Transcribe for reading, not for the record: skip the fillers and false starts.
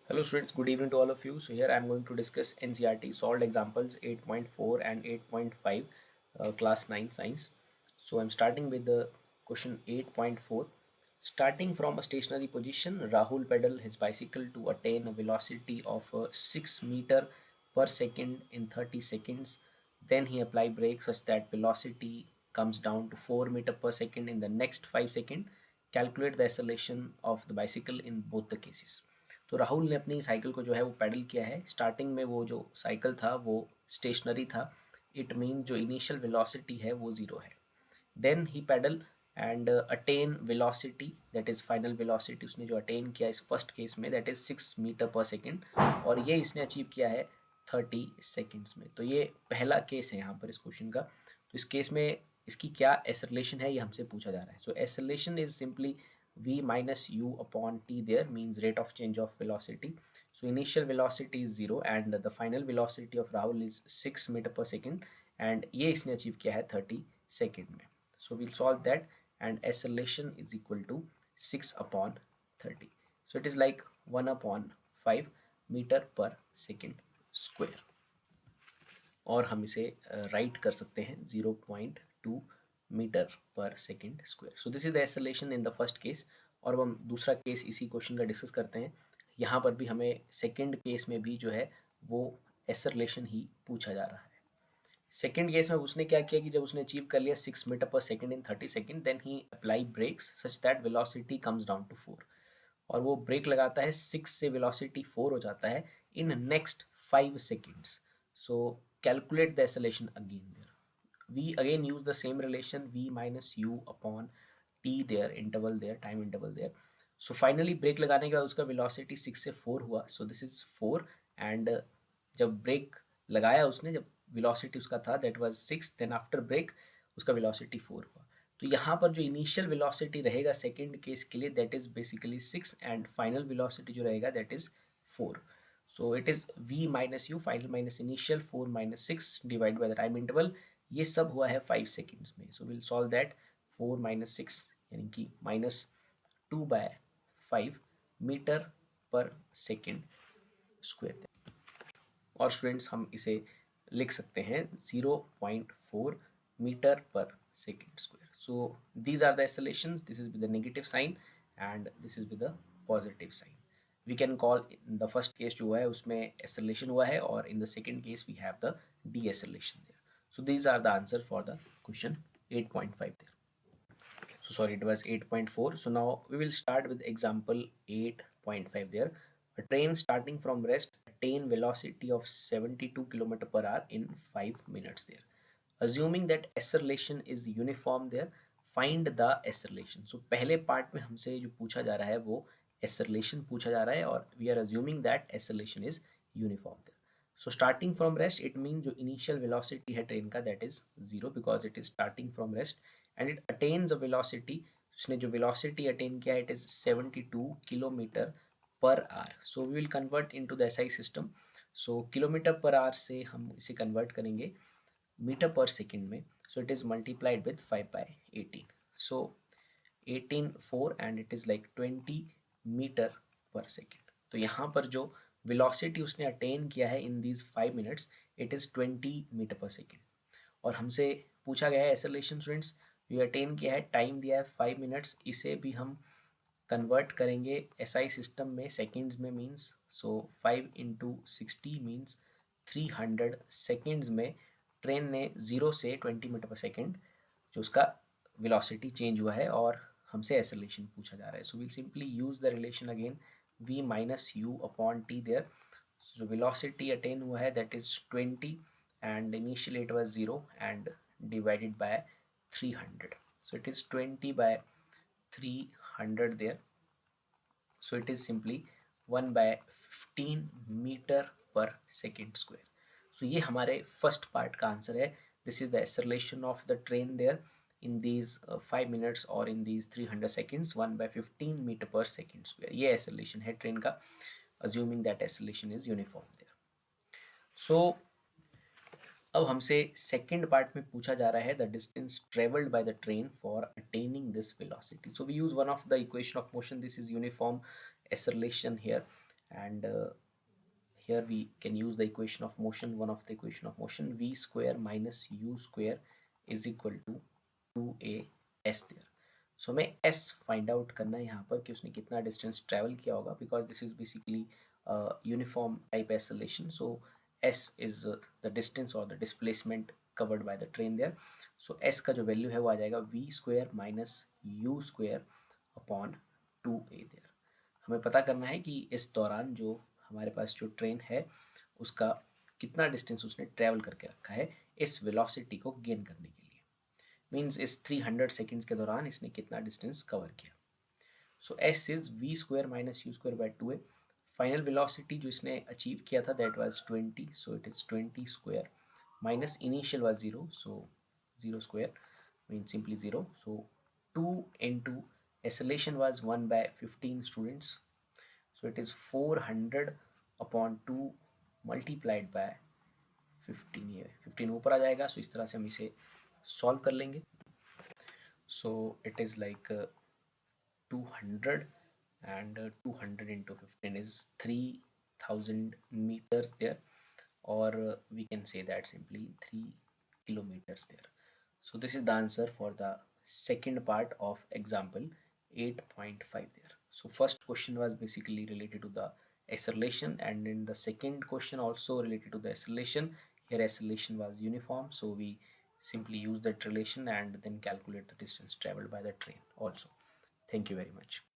Hello students, good evening to all of you. So here I am going to discuss NCERT solved examples 8.4 and 8.5 class 9 science. So I'm starting with the question 8.4. Starting from a stationary position, Rahul pedaled his bicycle to attain a velocity of 6 meter per second in 30 seconds. Then he applied brakes such that velocity comes down to 4 meter per second in the next 5 seconds. Calculate the acceleration of the bicycle in both the cases. तो राहुल ने अपनी cycle को जो है वो pedal किया है। Starting में वो जो साइकिल था वो स्टेशनरी था। इट मीन जो इनिशियल वेलोसिटी है वो ज़ीरो है। Then he pedal and attain velocity, that is final velocity उसने जो अटेन किया इस फर्स्ट केस में, दैट इज़ 6 मीटर पर सेकेंड, और ये इसने अचीव किया है 30 सेकेंड्स में। तो ये पहला केस है यहाँ पर इस क्वेश्चन का। तो इस केस में इसकी क्या एक्सेलरेशन है ये हमसे पूछा जा रहा है। So acceleration is simply v minus u upon t there, means rate of change of velocity. So initial velocity is 0 and the final velocity of Rahul is 6 meter per second and ये इसने अचीव किया है 30 second में. So we'll solve that and acceleration is equal to 6 upon 30. So it is like 1 upon 5 meter per second square. और हम इसे right कर सकते हैं 0.2 मीटर पर second square. So this is the acceleration in the first case. और अब हम दूसरा केस इसी क्वेश्चन का डिस्कस करते हैं. यहाँ पर भी हमें सेकेंड केस में भी जो है वो एक्सेलरेशन ही पूछा जा रहा है. सेकेंड केस में उसने क्या किया कि जब उसने अचीव कर लिया 6 मीटर पर second in 30 seconds, then he apply brakes such that velocity comes down to 4. और वो ब्रेक लगाता है 6 से वेलोसिटी 4 हो जाता है in next 5 seconds. So calculate the acceleration again there. We again use the same relation v minus u upon t there, interval there, time interval there. So finally brake लगाने के बाद उसका velocity 6 से 4 हुआ. So this is 4 and जब break लगाया उसने, जब velocity उसका था that was 6, then after break उसका velocity 4 हुआ. तो यहाँ पर जो इनिशियल वेलोसिटी रहेगा सेकेंड केस के लिए that is basically 6 and final velocity जो रहेगा that is 4. So it is v minus you, final minus initial, 4 minus 6 divide by the time interval. ये सब हुआ है 5 सेकेंड्स में. So will solve that. 4 minus 6 यानी कि माइनस 2/5 मीटर पर सेकेंड स्क्वायर. और स्टूडेंट्स हम इसे लिख सकते हैं 0.4 मीटर पर second square. So these are the accelerations. This is with the negative sign and this is with the positive sign. We can call in the first case जो हुआ है उसमें एक्सेलरेशन हुआ है और in the second case we have the deceleration there. So these are the answer for the question 8.5 there. So sorry, it was 8.4. So now we will start with example 8.5 there. A train starting from rest attain velocity of 72 km per hour in 5 minutes there. Assuming that acceleration is uniform there, find the acceleration. So पहले part में हमसे जो पूछा जा रहा है वो acceleration पूछा जा रहा है और we are assuming that acceleration is uniform there. So starting from rest, it means जो initial velocity है ट्रेन का that is 0 because it is starting from rest and it attains a velocity. उसने जो velocity attain किया it is 72 kilometre per hour. So we will convert into the SI system. So kilometre per hour से हम इसे convert करेंगे metre पर second में. So it is multiplied with 5/18. So 18 4 and it is like 20 metre पर second. तो यहाँ पर जो वेलोसिटी उसने अटेन किया है in these 5 minutes it is 20 metre पर सेकेंड. और हमसे पूछा गया है एक्सेलरेशन. स्टूडेंट्स ये अटेन किया है, टाइम दिया है 5 मिनट्स. इसे भी हम कन्वर्ट करेंगे एसआई सिस्टम में सेकेंड्स में, means so 5 into 60 means 300 seconds में ट्रेन ने 0 से 20 मीटर पर सेकेंड जो उसका वेलोसिटी चेंज हुआ है और हमसे एक्सेलरेशन पूछा जा रहा है. So will simply use the relation again v minus u upon t there. जो वेलोसिटी अटेन हुआ है that is 20 and initially it was 0 and divided by 300. So it is 20 by 300 there. So it is simply 1/15 metre पर second square. So ये हमारे first part का answer है. This is the acceleration of the train there in these 5 minutes or in these 300 seconds, 1/15 metre पर second square. ये acceleration है train का, assuming that acceleration is uniform there. So अब हमसे सेकेंड पार्ट में पूछा जा रहा है the distance travelled by the train for attaining this velocity. So we use one of the equation of motion. This is uniform acceleration here and here we can use the equation of motion. One of the equation of motion, v square minus u square is equal to 2a s there. सो हमें s find out करना है यहाँ पर कि उसने कितना distance travel किया होगा, because this is basically uniform type acceleration. So s is the distance और the displacement covered by the train there. So s का जो वैल्यू है वो आ जाएगा v square minus u square upon 2a there. हमें पता करना है कि इस दौरान जो हमारे पास जो ट्रेन है उसका कितना डिस्टेंस उसने ट्रेवल करके रखा है इस वेलोसिटी को गेन करने के लिए. मीन्स इस 300 सेकेंड्स के दौरान इसने कितना डिस्टेंस कवर किया. So S is v square minus u square by 2a. Final velocity जो इसने अचीव किया था that was 20, so it is 20 square minus initial was 0, so 0 square mean simply 0. So 2 into acceleration was 1 by 15 students, so it is 400 upon 2 multiplied by 15. ये 15 ऊपर आ जाएगा. सो इस तरह से हम इसे सॉल्व कर लेंगे. So it is like 200, and 200 into 15 is 3000 meters there, or we can say that simply 3 kilometers there. So this is the answer for the second part of example 8.5 there. So first question was basically related to the acceleration, and in the second question also related to the acceleration. Here acceleration was uniform, so we simply use that relation and then calculate the distance traveled by the train also. Thank you very much.